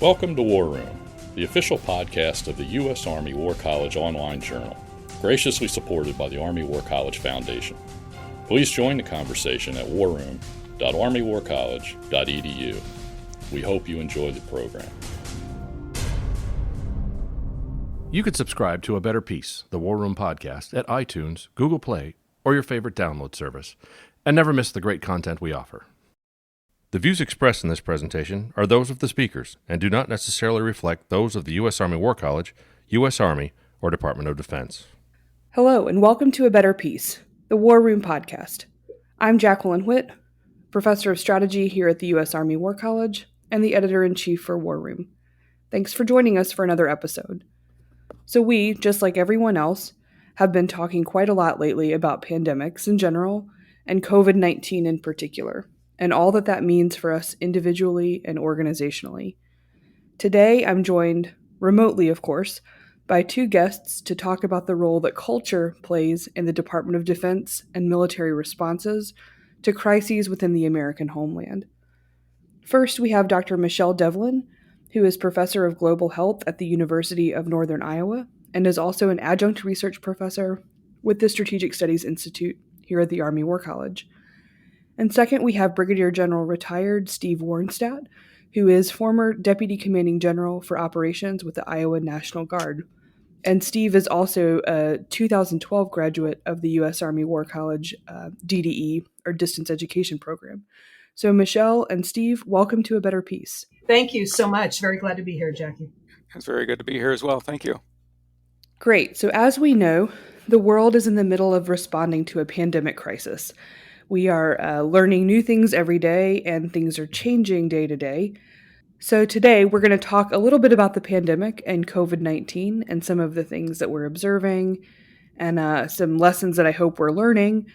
Welcome to War Room, the official podcast of the U.S. Army War College online journal, graciously supported by the Army War College Foundation. Please join the conversation at warroom.armywarcollege.edu. We hope you enjoy the program. You can subscribe to A Better Peace, the War Room podcast, at iTunes, Google Play, or your favorite download service, and never miss the great content we offer. The views expressed in this presentation are those of the speakers and do not necessarily reflect those of the U.S. Army War College, U.S. Army, or Department of Defense. Hello, and welcome to A Better Peace, the War Room podcast. I'm Jacqueline Whitt, Professor of Strategy here at the U.S. Army War College and the Editor-In-Chief for War Room. Thanks for joining us for another episode. So we, just like everyone else, have been talking quite a lot lately about pandemics in general and COVID-19 in particular, and all that means for us individually and organizationally. Today, I'm joined, remotely of course, by two guests to talk about the role that culture plays in the Department of Defense and military responses to crises within the American homeland. First, we have Dr. Michele Devlin, who is Professor of Global Health at the University of Northern Iowa and is also an adjunct research professor with the Strategic Studies Institute here at the Army War College. And second, we have Brigadier General retired Steve Warnstadt, who is former Deputy Commanding General for Operations with the Iowa National Guard. And Steve is also a 2012 graduate of the U.S. Army War College DDE, or Distance Education Program. So Michele and Steve, welcome to A Better Peace. Thank you so much. Very glad to be here, Jackie. It's very good to be here as well. Thank you. Great. So as we know, the world is in the middle of responding to a pandemic crisis. We are learning new things every day, and things are changing day to day. So today, we're going to talk a little bit about the pandemic and COVID-19 and some of the things that we're observing and some lessons that I hope we're learning.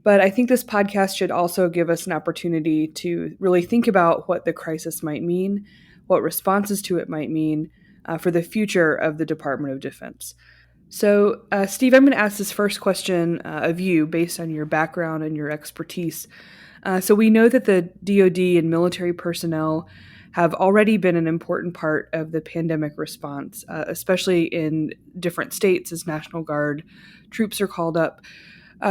But I think this podcast should also give us an opportunity to really think about what the crisis might mean, what responses to it might mean for the future of the Department of Defense. So, Steve, I'm going to ask this first question of you based on your background and your expertise. So we know that the DoD and military personnel have already been an important part of the pandemic response, especially in different states as National Guard troops are called up.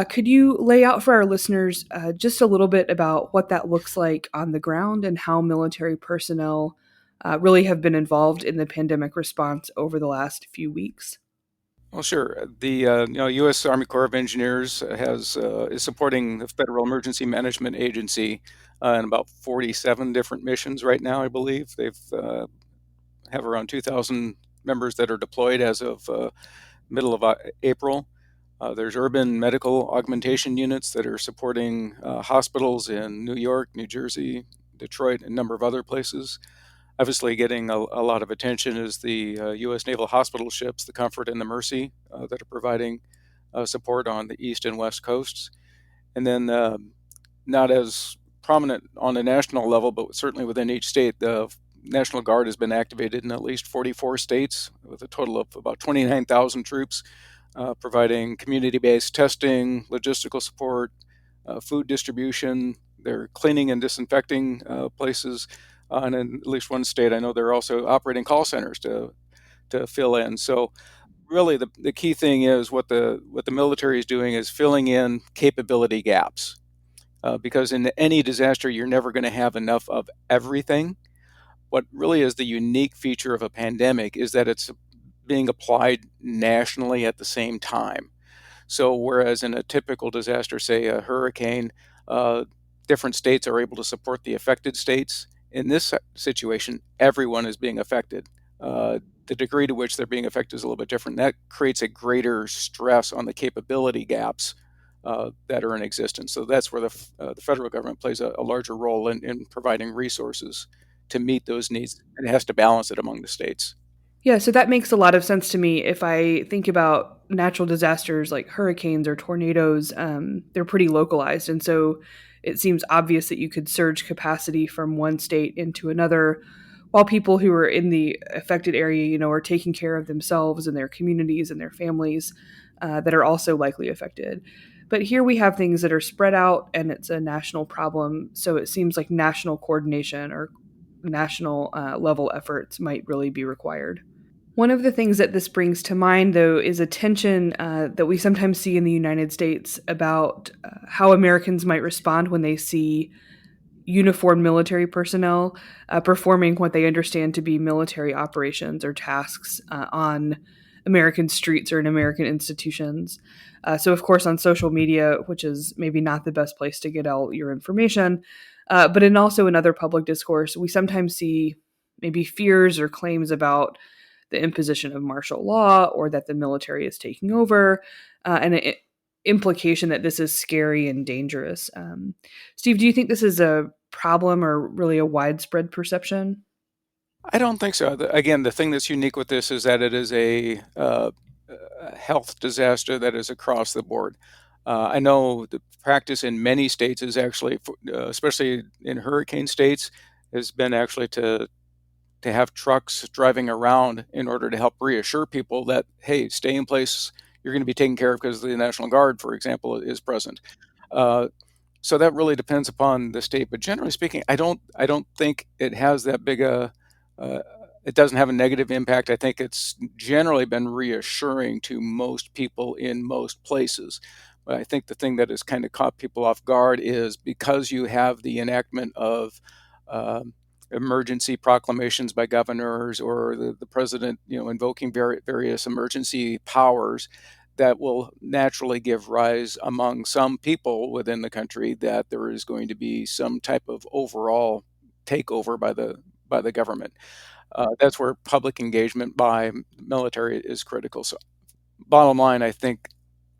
Could you lay out for our listeners just a little bit about what that looks like on the ground and how military personnel really have been involved in the pandemic response over the last few weeks? Well, sure. The U.S. Army Corps of Engineers is supporting the Federal Emergency Management Agency in about 47 different missions right now. I believe they've have around 2,000 members that are deployed as of middle of April. There's urban medical augmentation units that are supporting hospitals in New York, New Jersey, Detroit, and a number of other places. Obviously, getting a lot of attention is the U.S. naval hospital ships, the Comfort and the Mercy, that are providing support on the east and west coasts. And then, not as prominent on a national level, but certainly within each state, the National Guard has been activated in at least 44 states with a total of about 29,000 troops, providing community-based testing, logistical support, food distribution. They're cleaning and disinfecting places. And in at least one state, I know they're also operating call centers to fill in. So really the key thing is what the military is doing is filling in capability gaps. Because in any disaster, you're never going to have enough of everything. What really is the unique feature of a pandemic is that it's being applied nationally at the same time. So whereas in a typical disaster, say a hurricane, different states are able to support the affected states. In this situation, everyone is being affected. The degree to which they're being affected is a little bit different. That creates a greater stress on the capability gaps that are in existence. So that's where the federal government plays a larger role in providing resources to meet those needs, and it has to balance it among the states. Yeah, so that makes a lot of sense to me. If I think about natural disasters like hurricanes or tornadoes, they're pretty localized. And so it seems obvious that you could surge capacity from one state into another while people who are in the affected area, are taking care of themselves and their communities and their families that are also likely affected. But here we have things that are spread out and it's a national problem. So it seems like national coordination or national level efforts might really be required. One of the things that this brings to mind, though, is a tension that we sometimes see in the United States about how Americans might respond when they see uniformed military personnel performing what they understand to be military operations or tasks on American streets or in American institutions. So, of course, on social media, which is maybe not the best place to get all your information, but also in other public discourse, we sometimes see maybe fears or claims about the imposition of martial law or that the military is taking over, and an implication that this is scary and dangerous. Steve, do you think this is a problem or really a widespread perception? I don't think so. Again, the thing that's unique with this is that it is a health disaster that is across the board. I know the practice in many states is actually, especially in hurricane states, has been actually to have trucks driving around in order to help reassure people that, hey, stay in place, you're going to be taken care of because the National Guard, for example, is present. So that really depends upon the state. But generally speaking, I don't think it has that big it doesn't have a negative impact. I think it's generally been reassuring to most people in most places. But I think the thing that has kind of caught people off guard is because you have the enactment of emergency proclamations by governors or the president, invoking various emergency powers that will naturally give rise among some people within the country that there is going to be some type of overall takeover by the government. That's where public engagement by military is critical. So, bottom line, I think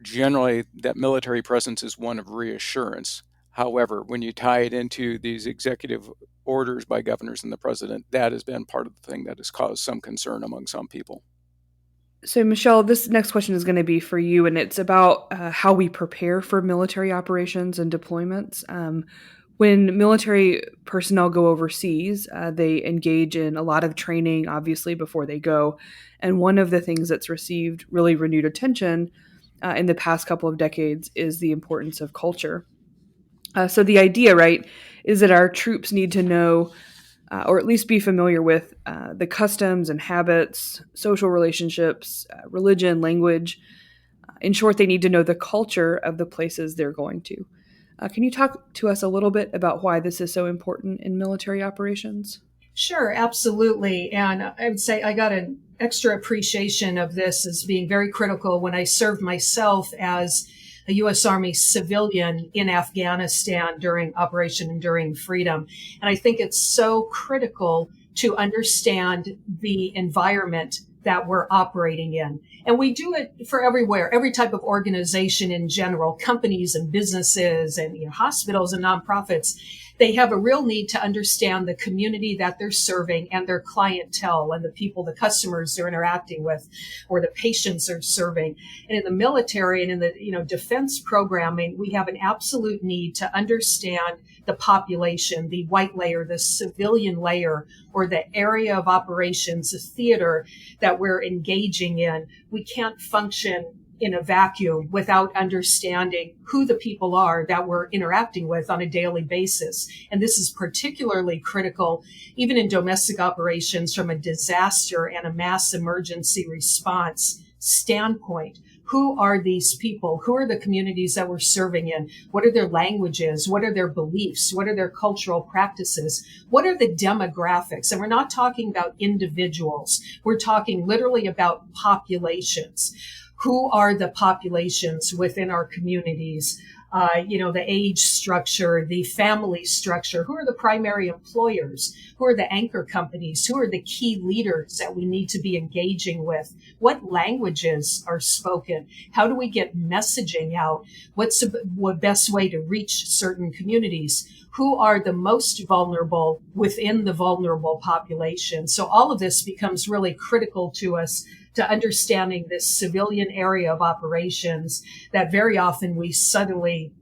generally that military presence is one of reassurance. However, when you tie it into these executive orders by governors and the president, that has been part of the thing that has caused some concern among some people. So, Michele, this next question is going to be for you, and it's about how we prepare for military operations and deployments. When military personnel go overseas, they engage in a lot of training, obviously, before they go. And one of the things that's received really renewed attention in the past couple of decades is the importance of culture. So the idea, right, is that our troops need to know or at least be familiar with the customs and habits, social relationships, religion, language. In short, they need to know the culture of the places they're going to. Can you talk to us a little bit about why this is so important in military operations? Sure, absolutely. And I would say I got an extra appreciation of this as being very critical when I served myself as a U.S. Army civilian in Afghanistan during Operation Enduring Freedom. And I think it's so critical to understand the environment that we're operating in. And we do it for everywhere, every type of organization in general, companies and businesses and hospitals and nonprofits. They have a real need to understand the community that they're serving and their clientele and the people, the customers they're interacting with, or the patients they're serving. And in the military and in the defense programming, we have an absolute need to understand the population, the white layer, the civilian layer, or the area of operations, the theater that we're engaging in. We can't function in a vacuum without understanding who the people are that we're interacting with on a daily basis. And this is particularly critical even in domestic operations from a disaster and a mass emergency response standpoint. Who are these people? Who are the communities that we're serving in? What are their languages? What are their beliefs? What are their cultural practices? What are the demographics? And we're not talking about individuals. We're talking literally about populations. Who are the populations within our communities? The age structure, the family structure. Who are the primary employers? Who are the anchor companies? Who are the key leaders that we need to be engaging with? What languages are spoken? How do we get messaging out? What's the best way to reach certain communities? Who are the most vulnerable within the vulnerable population? So all of this becomes really critical to us, to understanding this civilian area of operations that very often we suddenly,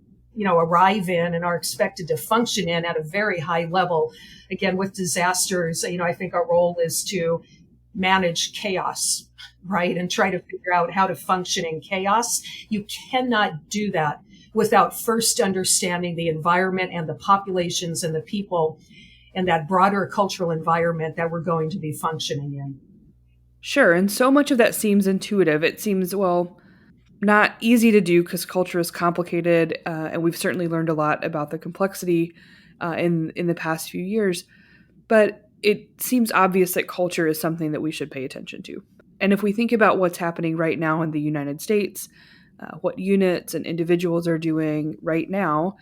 arrive in and are expected to function in at a very high level. Again, with disasters, I think our role is to manage chaos, right? And try to figure out how to function in chaos. You cannot do that without first understanding the environment and the populations and the people and that broader cultural environment that we're going to be functioning in. Sure, and so much of that seems intuitive. It seems, well, not easy to do because culture is complicated, and we've certainly learned a lot about the complexity in the past few years. But it seems obvious that culture is something that we should pay attention to. And if we think about what's happening right now in the United States, what units and individuals are doing right now,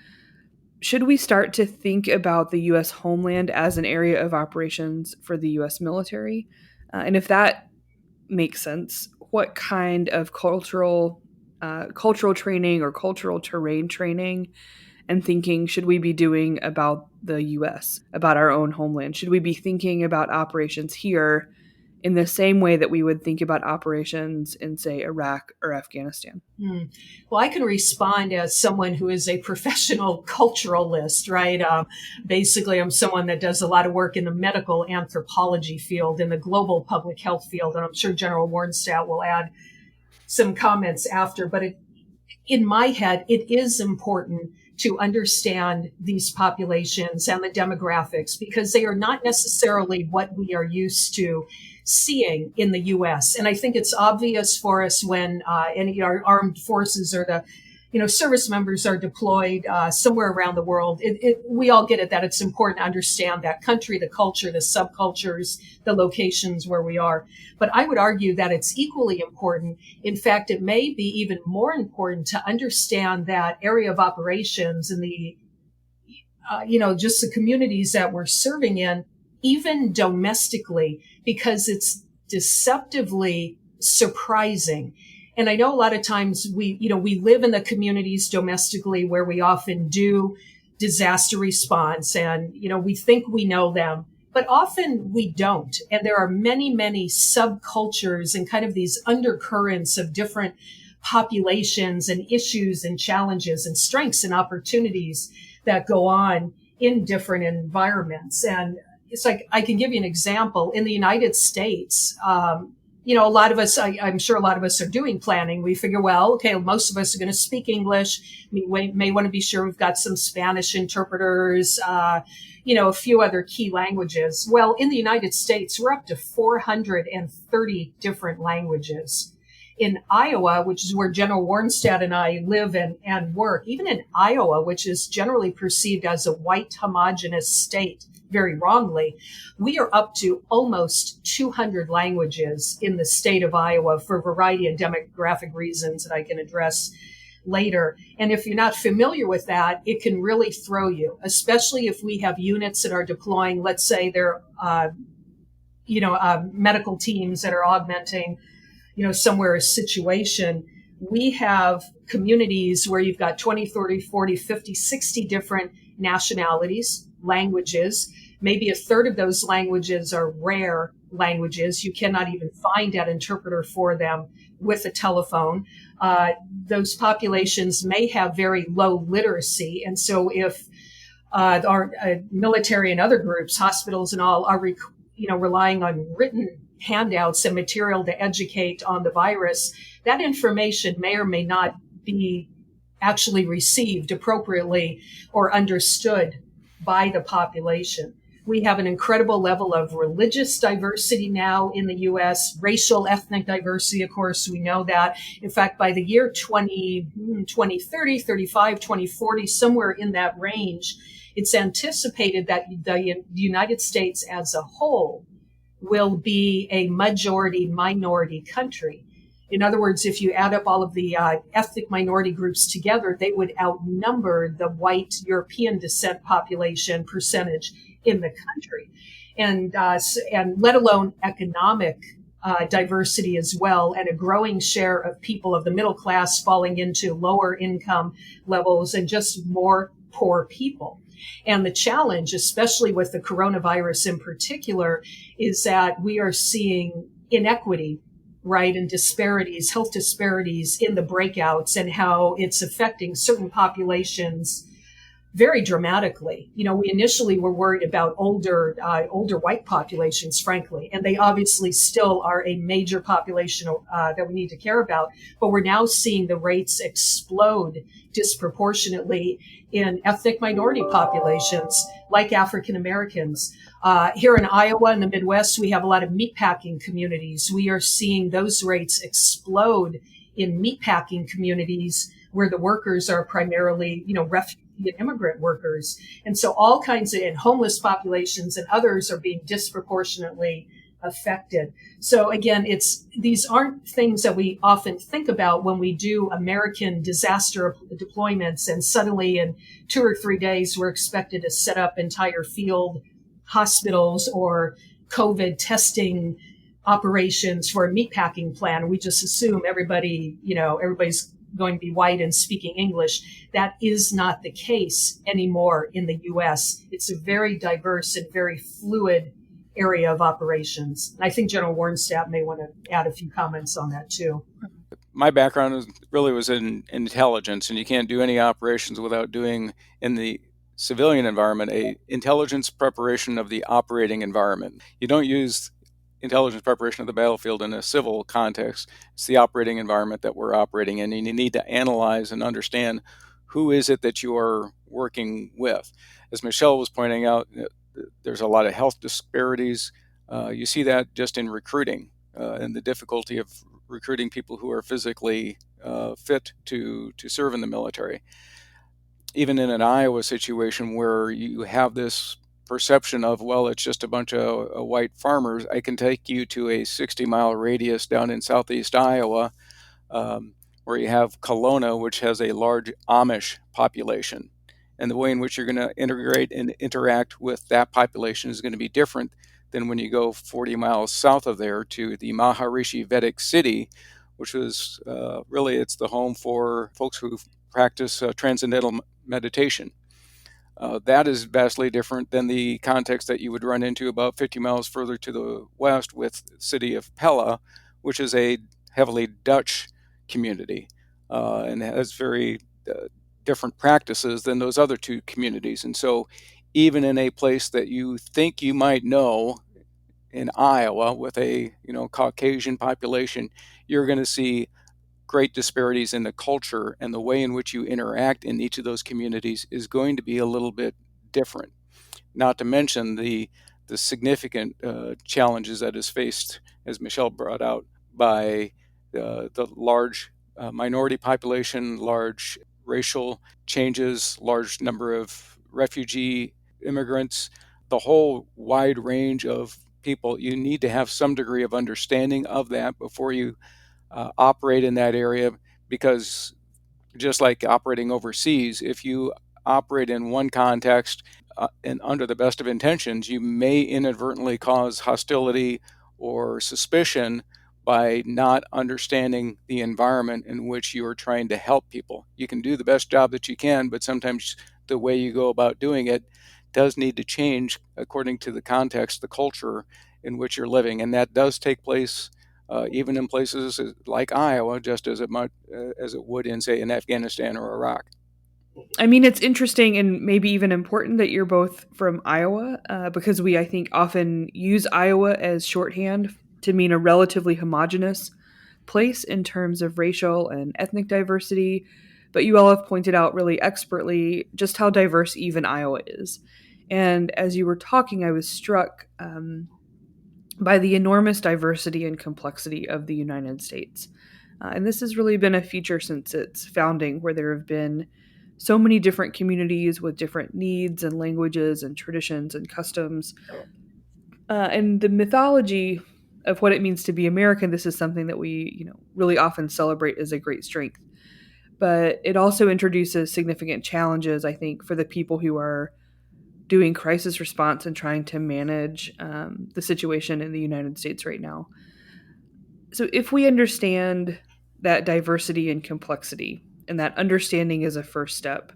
should we start to think about the U.S. homeland as an area of operations for the U.S. military? And if that makes sense, what kind of cultural training or cultural terrain training and thinking should we be doing about the U.S., about our own homeland? Should we be thinking about operations here in the same way that we would think about operations in, say, Iraq or Afghanistan? Well, I can respond as someone who is a professional culturalist, right? Basically, I'm someone that does a lot of work in the medical anthropology field, in the global public health field, and I'm sure General Warnstadt will add some comments after. But in my head, it is important to understand these populations and the demographics because they are not necessarily what we are used to seeing in the U.S. And I think it's obvious for us when any our armed forces or the service members are deployed somewhere around the world. We all get it that it's important to understand that country, the culture, the subcultures, the locations where we are. But I would argue that it's equally important. In fact, it may be even more important to understand that area of operations and the, just the communities that we're serving in, even domestically, because it's deceptively surprising. And I know a lot of times we live in the communities domestically where we often do disaster response and, we think we know them, but often we don't. And there are many, many subcultures and kind of these undercurrents of different populations and issues and challenges and strengths and opportunities that go on in different environments. And it's like, I can give you an example. In the United States, a lot of us, I'm sure a lot of us are doing planning. We figure, well, okay, most of us are going to speak English. We may want to be sure we've got some Spanish interpreters, a few other key languages. Well, in the United States, we're up to 430 different languages. In Iowa, which is where General Warnstadt and I live and work, even in Iowa, which is generally perceived as a white homogenous state, very wrongly, we are up to almost 200 languages in the state of Iowa for a variety of demographic reasons that I can address later. And if you're not familiar with that, it can really throw you, especially if we have units that are deploying, let's say they're, medical teams that are augmenting, somewhere a situation. We have communities where you've got 20, 30, 40, 50, 60 different nationalities, languages. Maybe a third of those languages are rare languages. You cannot even find an interpreter for them with a telephone. Those populations may have very low literacy. And so if our military and other groups, hospitals and all, are relying on written handouts and material to educate on the virus, that information may or may not be actually received appropriately or understood by the population. We have an incredible level of religious diversity now in the U.S., racial, ethnic diversity, of course, we know that. In fact, by the year 2030, 35, 2040, somewhere in that range, it's anticipated that the United States as a whole will be a majority-minority country. In other words, if you add up all of the ethnic minority groups together, they would outnumber the white European descent population percentage in the country, and let alone economic diversity as well, and a growing share of people of the middle class falling into lower income levels and just more poor people. And the challenge, especially with the coronavirus in particular, is that we are seeing inequity, right, and disparities, health disparities in the breakouts and how it's affecting certain populations very dramatically. We initially were worried about older white populations, frankly, and they obviously still are a major population that we need to care about. But we're now seeing the rates explode disproportionately in ethnic minority populations like African Americans. Here in Iowa, in the Midwest, we have a lot of meatpacking communities. We are seeing those rates explode in meatpacking communities where the workers are primarily, refugee and immigrant workers. And so all kinds of homeless populations and others are being disproportionately affected. So again, these aren't things that we often think about when we do American disaster deployments, and suddenly in 2 or 3 days, we're expected to set up entire field hospitals or COVID testing operations for a meatpacking plant. We just assume everybody's going to be white and speaking English. That is not the case anymore in the U.S. It's a very diverse and very fluid area of operations. And I think General Warnstadt may want to add a few comments on that too. My background was in intelligence, and you can't do any operations without doing, in the civilian environment, a intelligence preparation of the operating environment. You don't use intelligence preparation of the battlefield in a civil context. It's the operating environment that we're operating in, and you need to analyze and understand who is it that you are working with. As Michele was pointing out, there's a lot of health disparities. You see that just in recruiting and the difficulty of recruiting people who are physically fit to serve in the military. Even in an Iowa situation where you have this perception of, well, it's just a bunch of white farmers, I can take you to a 60-mile radius down in southeast Iowa where you have Kelowna, which has a large Amish population. And the way in which you're going to integrate and interact with that population is going to be different than when you go 40 miles south of there to the Maharishi Vedic city, which was it's the home for folks who practice transcendental meditation. That is vastly different than the context that you would run into about 50 miles further to the west with the city of Pella, which is a heavily Dutch community and has very different practices than those other two communities. And so even in a place that you think you might know in Iowa with a Caucasian population, you're going to see great disparities in the culture, and the way in which you interact in each of those communities is going to be a little bit different. Not to mention the significant challenges that is faced, as Michele brought out, by the large minority population, large racial changes, large number of refugee immigrants, the whole wide range of people. You need to have some degree of understanding of that before you operate in that area, because just like operating overseas, if you operate in one context and under the best of intentions, you may inadvertently cause hostility or suspicion by not understanding the environment in which you are trying to help people. You can do the best job that you can, but sometimes the way you go about doing it does need to change according to the context, the culture in which you're living. And that does take place even in places like Iowa, just as it would in, say, in Afghanistan or Iraq. I mean, it's interesting and maybe even important that you're both from Iowa, because we, I think, often use Iowa as shorthand to mean a relatively homogenous place in terms of racial and ethnic diversity. But you all have pointed out really expertly just how diverse even Iowa is. And as you were talking, I was struck by the enormous diversity and complexity of the United States. And this has really been a feature since its founding, where there have been so many different communities with different needs and languages and traditions and customs. And the mythology of what it means to be American, this is something that we, really often celebrate as a great strength. But it also introduces significant challenges, I think, for the people who are doing crisis response and trying to manage the situation in the United States right now. So if we understand that diversity and complexity, and that understanding is a first step,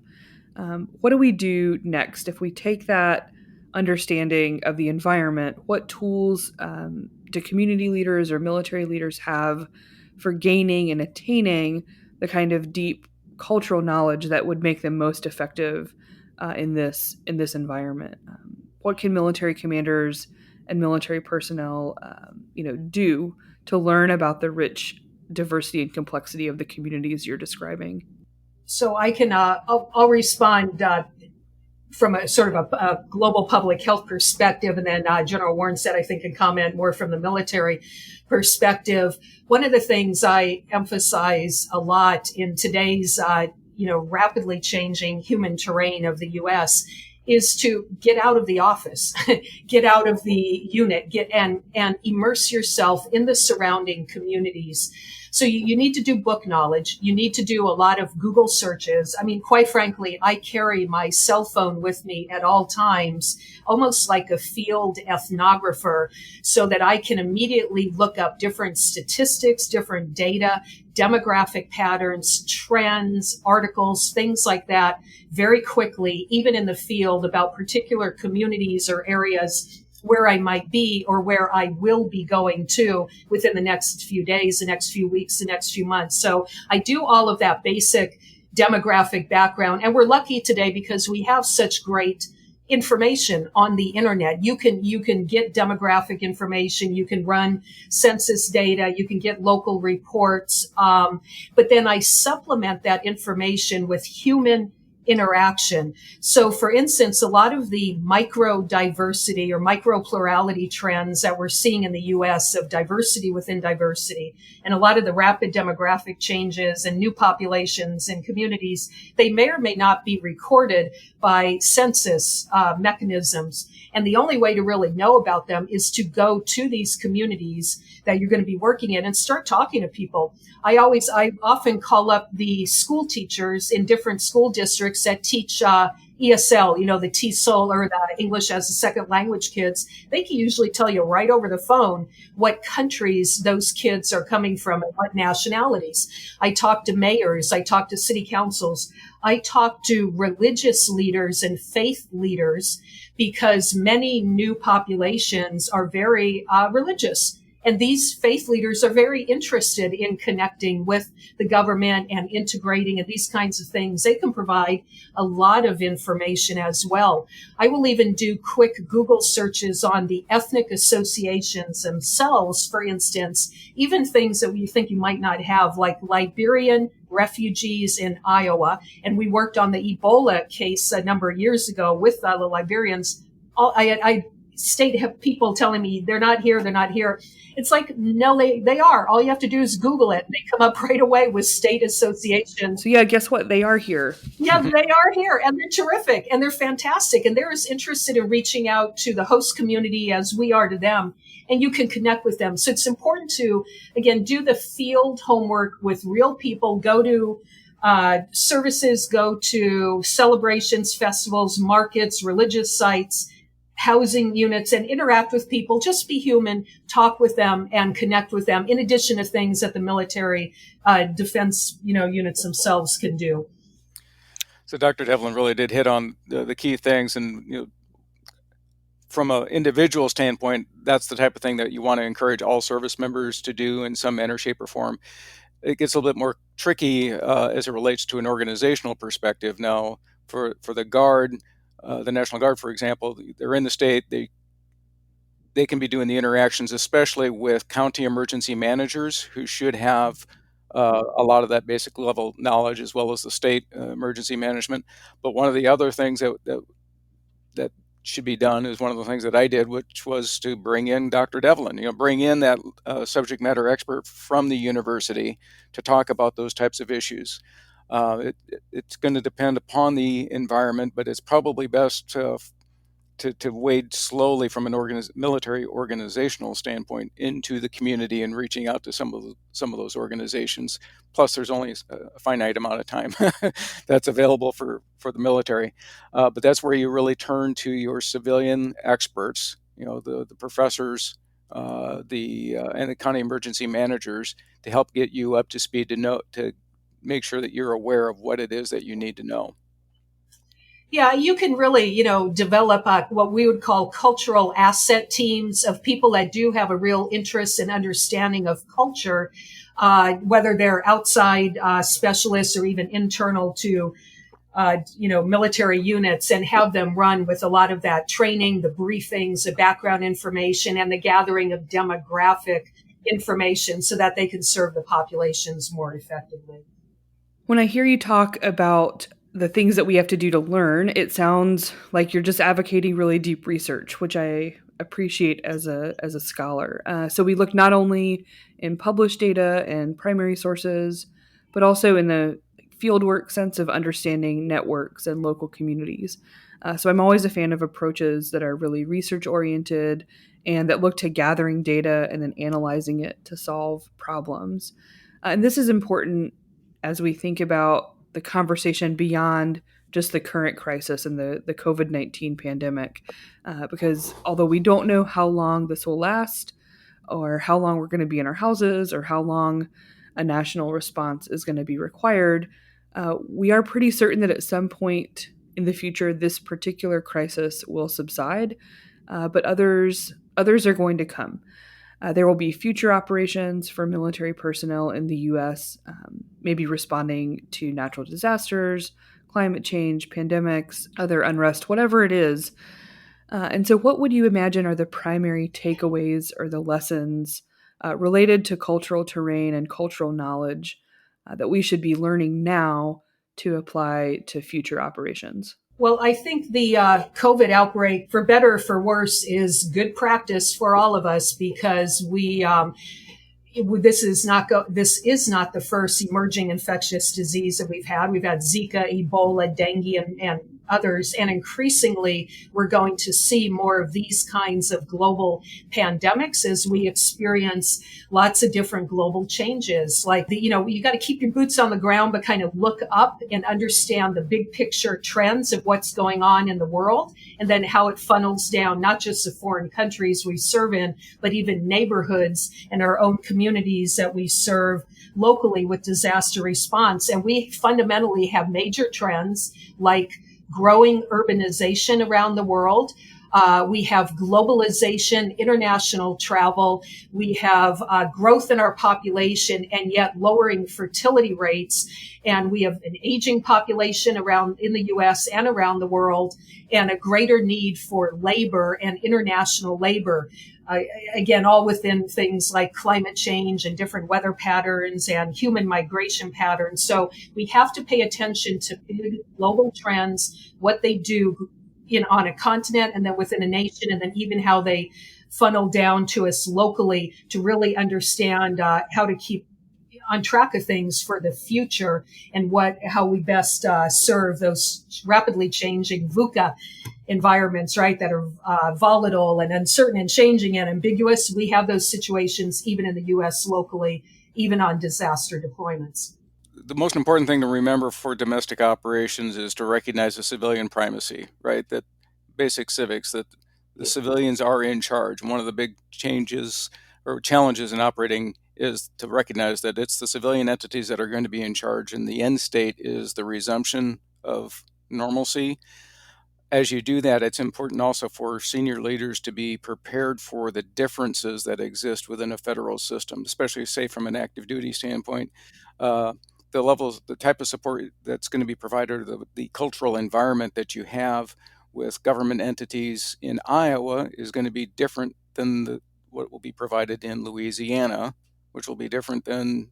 what do we do next? If we take that understanding of the environment, what tools do community leaders or military leaders have for gaining and attaining the kind of deep cultural knowledge that would make them most effective in this environment? What can military commanders and military personnel, do to learn about the rich diversity and complexity of the communities you're describing? So I can, I'll respond from a sort of a global public health perspective, and then General Warnstadt, I think, can comment more from the military perspective. One of the things I emphasize a lot in today's, rapidly changing human terrain of the U.S. is to get out of the office, get out of the unit, and immerse yourself in the surrounding communities. So you need to do book knowledge. You need to do a lot of Google searches. I mean, quite frankly, I carry my cell phone with me at all times, almost like a field ethnographer, so that I can immediately look up different statistics, different data, demographic patterns, trends, articles, things like that very quickly, even in the field, about particular communities or areas where I might be or where I will be going to within the next few days, the next few weeks, the next few months. So I do all of that basic demographic background. And we're lucky today because we have such great information on the internet. You can get demographic information. You can run census data. You can get local reports. But then I supplement that information with human interaction. So for instance, a lot of the micro diversity or micro plurality trends that we're seeing in the US of diversity within diversity, and a lot of the rapid demographic changes and new populations in communities, they may or may not be recorded by census mechanisms. And the only way to really know about them is to go to these communities that you're going to be working in and start talking to people. I often call up the school teachers in different school districts that teach ESL, the TESOL or the English as a second language kids. They can usually tell you right over the phone what countries those kids are coming from and what nationalities. I talk to mayors. I talk to city councils. I talk to religious leaders and faith leaders because many new populations are very religious. And these faith leaders are very interested in connecting with the government and integrating and these kinds of things. They can provide a lot of information as well. I will even do quick Google searches on the ethnic associations themselves, for instance, even things that you think you might not have, like Liberian refugees in Iowa. And we worked on the Ebola case a number of years ago with the Liberians. I have people telling me they're not here. It's like, no, they are. All you have to do is Google it. And they come up right away with state associations. So yeah, guess what? They are here. Yeah, they are here. And they're terrific. And they're fantastic. And they're as interested in reaching out to the host community as we are to them. And you can connect with them. So it's important to, again, do the field homework with real people. Go to services, go to celebrations, festivals, markets, religious sites, housing units, and interact with people. Just be human, talk with them, and connect with them, in addition to things that the military defense units themselves can do. So Dr. Devlin really did hit on the key things, and from an individual standpoint, that's the type of thing that you want to encourage all service members to do in some manner, shape, or form. It gets a little bit more tricky as it relates to an organizational perspective. Now, for the Guard, the National Guard, for example, they're in the state. They can be doing the interactions, especially with county emergency managers, who should have a lot of that basic level knowledge, as well as the state emergency management. But one of the other things that should be done is one of the things that I did, which was to bring in Dr. Devlin. Bring in that subject matter expert from the university to talk about those types of issues. It's going to depend upon the environment, but it's probably best to wade slowly from an military organizational standpoint into the community and reaching out to some of those organizations. Plus, there's only a finite amount of time that's available for the military, but that's where you really turn to your civilian experts, the professors, and the county emergency managers, to help get you up to speed to make sure that you're aware of what it is that you need to know. Yeah, you can really, develop what we would call cultural asset teams of people that do have a real interest and understanding of culture, whether they're outside specialists or even internal to military units and have them run with a lot of that training, the briefings, the background information, and the gathering of demographic information so that they can serve the populations more effectively. When I hear you talk about the things that we have to do to learn, it sounds like you're just advocating really deep research, which I appreciate as a scholar. So we look not only in published data and primary sources, but also in the fieldwork sense of understanding networks and local communities. So I'm always a fan of approaches that are really research oriented and that look to gathering data and then analyzing it to solve problems. And this is important as we think about the conversation beyond just the current crisis and the COVID-19 pandemic. Because although we don't know how long this will last, or how long we're going to be in our houses, or how long a national response is going to be required, we are pretty certain that at some point in the future, this particular crisis will subside, but others are going to come. There will be future operations for military personnel in the U.S., maybe responding to natural disasters, climate change, pandemics, other unrest, whatever it is. And so, what would you imagine are the primary takeaways or the lessons related to cultural terrain and cultural knowledge that we should be learning now to apply to future operations? Well, I think the COVID outbreak, for better or for worse, is good practice for all of us because this is not the first emerging infectious disease that we've had. We've had Zika, Ebola, dengue, and others. And increasingly, we're going to see more of these kinds of global pandemics as we experience lots of different global changes. Like, you got to keep your boots on the ground, but kind of look up and understand the big picture trends of what's going on in the world, and then how it funnels down, not just the foreign countries we serve in, but even neighborhoods and our own communities that we serve locally with disaster response. And we fundamentally have major trends like growing urbanization around the world. We have globalization, international travel. We have growth in our population and yet lowering fertility rates. And we have an aging population around in the U.S. and around the world, and a greater need for labor and international labor. Again, all within things like climate change and different weather patterns and human migration patterns. So we have to pay attention to big global trends, what they do on a continent and then within a nation, and then even how they funnel down to us locally to really understand how to keep on track of things for the future and how we best serve those rapidly changing VUCA environments, right, that are volatile and uncertain and changing and ambiguous. We have those situations even in the U.S. locally, even on disaster deployments. The most important thing to remember for domestic operations is to recognize the civilian primacy, right? That basic civics, that the civilians are in charge. One of the big changes or challenges in operating is to recognize that it's the civilian entities that are going to be in charge, and the end state is the resumption of normalcy. As you do that, it's important also for senior leaders to be prepared for the differences that exist within a federal system, especially, say, from an active duty standpoint. The levels, the type of support that's going to be provided, the cultural environment that you have with government entities in Iowa is going to be different than what will be provided in Louisiana, which will be different than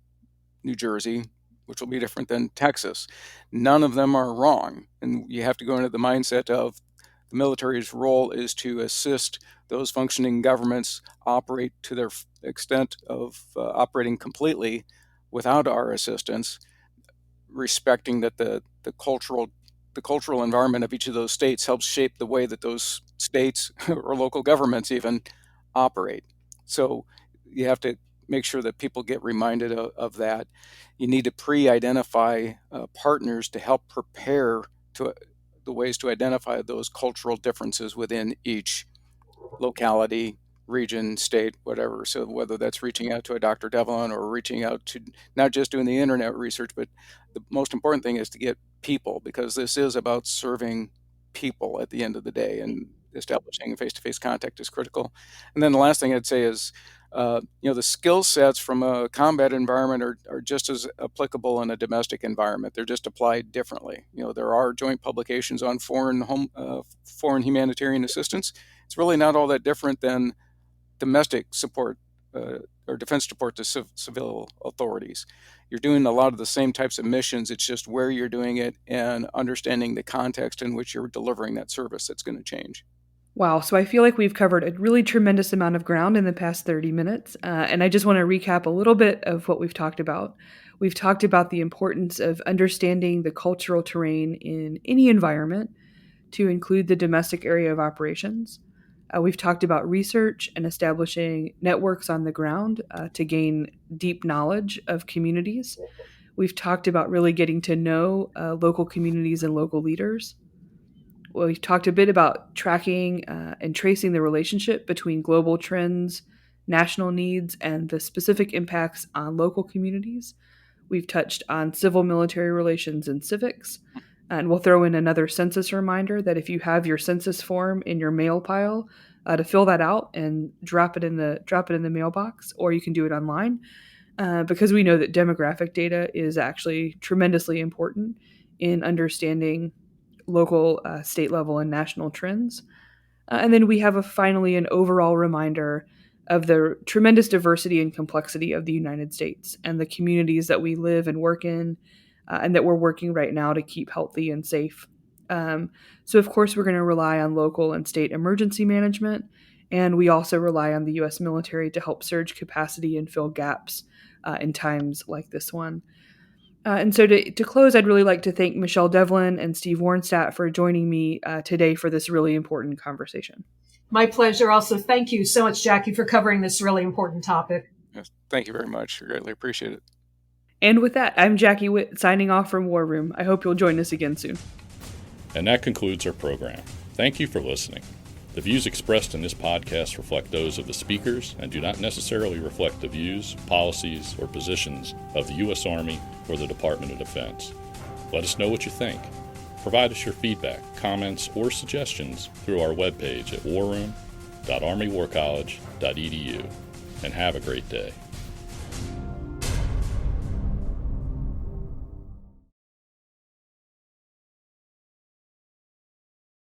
New Jersey, which will be different than Texas. None of them are wrong. And you have to go into the mindset of the military's role is to assist those functioning governments operate to their extent of operating completely without our assistance, respecting that the cultural environment of each of those states helps shape the way that those states or local governments even operate. So you have to make sure that people get reminded of that. You need to pre-identify partners to help prepare to the ways to identify those cultural differences within each locality, region, state, whatever. So whether that's reaching out to a Dr. Devlin or reaching out to not just doing the internet research, but the most important thing is to get people, because this is about serving people at the end of the day, and establishing face-to-face contact is critical. And then the last thing I'd say is The skill sets from a combat environment are just as applicable in a domestic environment. They're just applied differently. There are joint publications on foreign humanitarian assistance. It's really not all that different than domestic support or defense support to civil authorities. You're doing a lot of the same types of missions. It's just where you're doing it and understanding the context in which you're delivering that service that's going to change. Wow, so I feel like we've covered a really tremendous amount of ground in the past 30 minutes, and I just want to recap a little bit of what we've talked about. We've talked about the importance of understanding the cultural terrain in any environment to include the domestic area of operations. We've talked about research and establishing networks on the ground to gain deep knowledge of communities. We've talked about really getting to know local communities and local leaders. Well, we've talked a bit about tracking and tracing the relationship between global trends, national needs, and the specific impacts on local communities. We've touched on civil-military relations and civics, and we'll throw in another census reminder that if you have your census form in your mail pile, to fill that out and drop it in the mailbox, or you can do it online, because we know that demographic data is actually tremendously important in understanding local, state level, and national trends. And then we have finally an overall reminder of the tremendous diversity and complexity of the United States and the communities that we live and work in, and that we're working right now to keep healthy and safe. So, of course, we're going to rely on local and state emergency management, and we also rely on the U.S. military to help surge capacity and fill gaps in times like this one. And so to close, I'd really like to thank Michele Devlin and Steve Warnstadt for joining me today for this really important conversation. My pleasure. Also, thank you so much, Jackie, for covering this really important topic. Yes, thank you very much. I greatly appreciate it. And with that, I'm Jackie Whitt signing off from War Room. I hope you'll join us again soon. And that concludes our program. Thank you for listening. The views expressed in this podcast reflect those of the speakers and do not necessarily reflect the views, policies, or positions of the U.S. Army or the Department of Defense. Let us know what you think. Provide us your feedback, comments, or suggestions through our webpage at warroom.armywarcollege.edu. And have a great day.